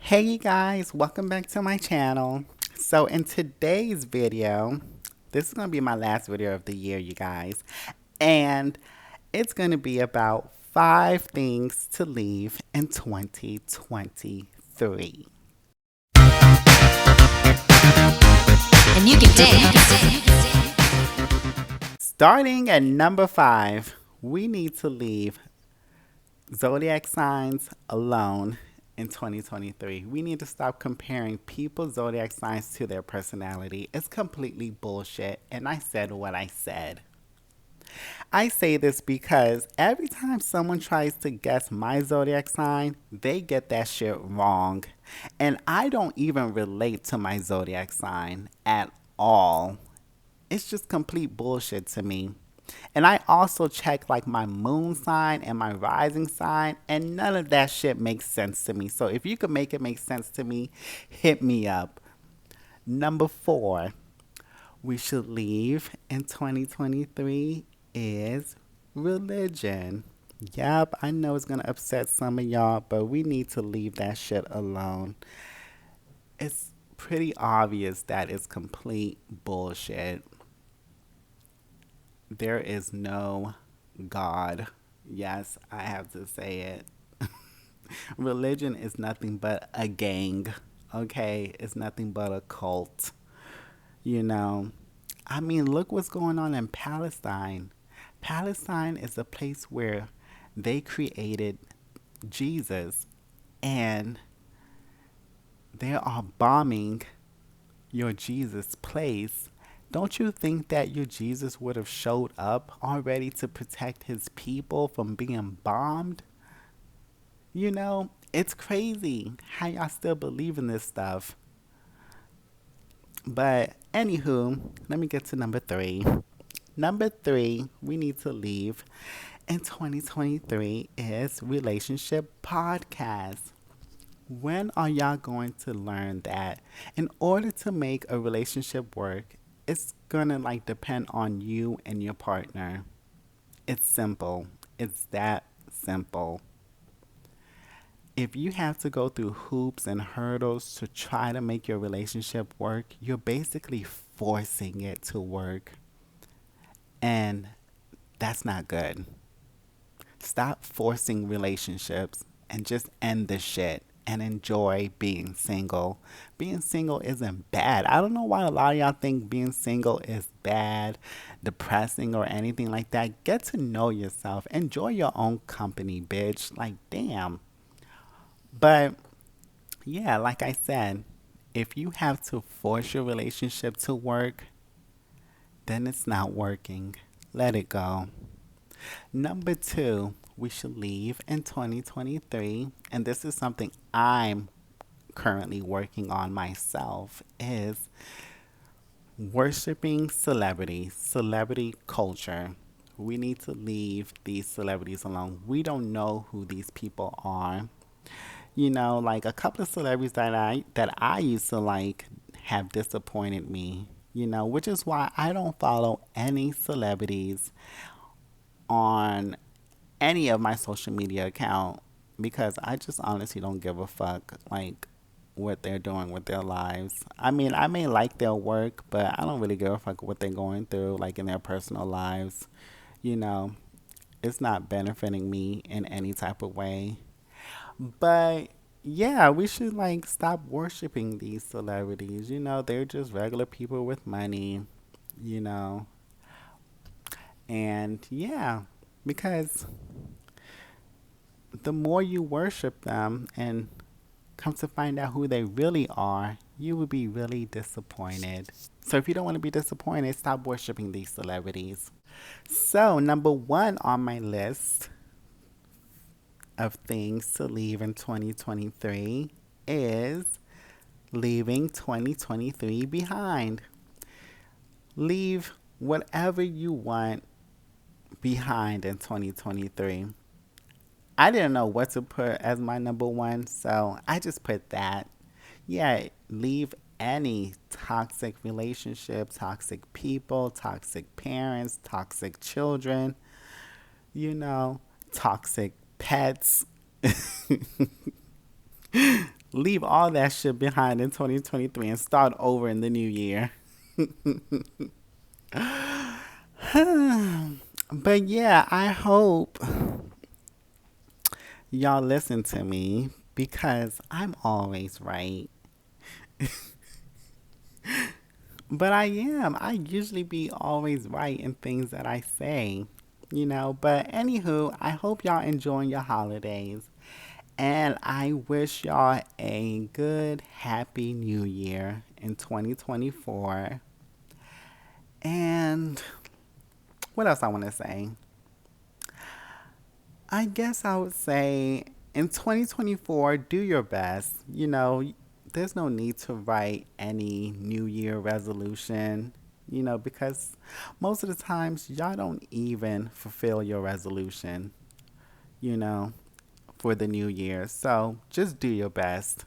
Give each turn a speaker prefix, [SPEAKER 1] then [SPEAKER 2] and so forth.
[SPEAKER 1] Hey you guys, welcome back to my channel. So in today's video, this is going to be my last video of the year, you guys. And it's going to be about 5 things to leave in 2023.
[SPEAKER 2] And you can dance.
[SPEAKER 1] Starting at number 5, we need to leave zodiac signs alone in 2023. We need to stop comparing people's zodiac signs to their personality. It's completely bullshit, and I said what I said. I say this because every time someone tries to guess my zodiac sign, they get that shit wrong. And I don't even relate to my zodiac sign at all. It's just complete bullshit to me. And I also check like my moon sign and my rising sign, and none of that shit makes sense to me. So if you could make it make sense to me, hit me up. Number 4, we should leave in 2023 is religion. Yep, I know it's gonna upset some of y'all, but we need to leave that shit alone. It's pretty obvious that it's complete bullshit. There is no God. Yes, I have to say it. Religion is nothing but a gang, okay? It's nothing but a cult, you know? I mean, look what's going on in Palestine. Palestine is a place where they created Jesus, and they are bombing your Jesus place. Don't you think that your Jesus would have showed up already to protect his people from being bombed? You know, it's crazy how y'all still believe in this stuff. But anywho, let me get to number 3. Number 3, we need to leave in 2023 is relationship podcast. When are y'all going to learn that in order to make a relationship work, it's gonna like depend on you and your partner? It's simple. It's that simple. If you have to go through hoops and hurdles to try to make your relationship work, you're basically forcing it to work. And that's not good. Stop forcing relationships and just end the shit and enjoy being single. Being single isn't bad. I don't know why a lot of y'all think being single is bad, depressing, or anything like that. Get to know yourself. Enjoy your own company, bitch. Like, damn. But yeah, like I said, if you have to force your relationship to work, then it's not working. Let it go. Number 2, we should leave in 2023, and this is something I'm currently working on myself, is worshiping celebrities, celebrity culture. We need to leave these celebrities alone. We don't know who these people are. You know, like a couple of celebrities that I used to like have disappointed me, you know, which is why I don't follow any celebrities on any of my social media account, because I just honestly don't give a fuck like what they're doing with their lives. I mean, I may like their work, but I don't really give a fuck what they're going through like in their personal lives. You know, it's not benefiting me in any type of way. But yeah, we should like stop worshiping these celebrities. You know, they're just regular people with money, you know. And yeah, because the more you worship them and come to find out who they really are, you will be really disappointed. So if you don't want to be disappointed, stop worshiping these celebrities. So, number 1 on my list of things to leave in 2023 is leaving 2023 behind. Leave whatever you want behind in 2023. I didn't know what to put as my number 1, so I just put that. Yeah, leave any toxic relationship, toxic people, toxic parents, toxic children, you know, toxic pets. Leave all that shit behind in 2023 and start over in the new year. But yeah, I hope y'all listen to me because I'm always right. But I am. I usually be always right in things that I say, you know. But anywho, I hope y'all enjoying your holidays. And I wish y'all a good, happy new year in 2024. And what else I want to say? I guess I would say in 2024, do your best. You know, there's no need to write any New Year resolution, you know, because most of the times y'all don't even fulfill your resolution, you know, for the new year. So just do your best.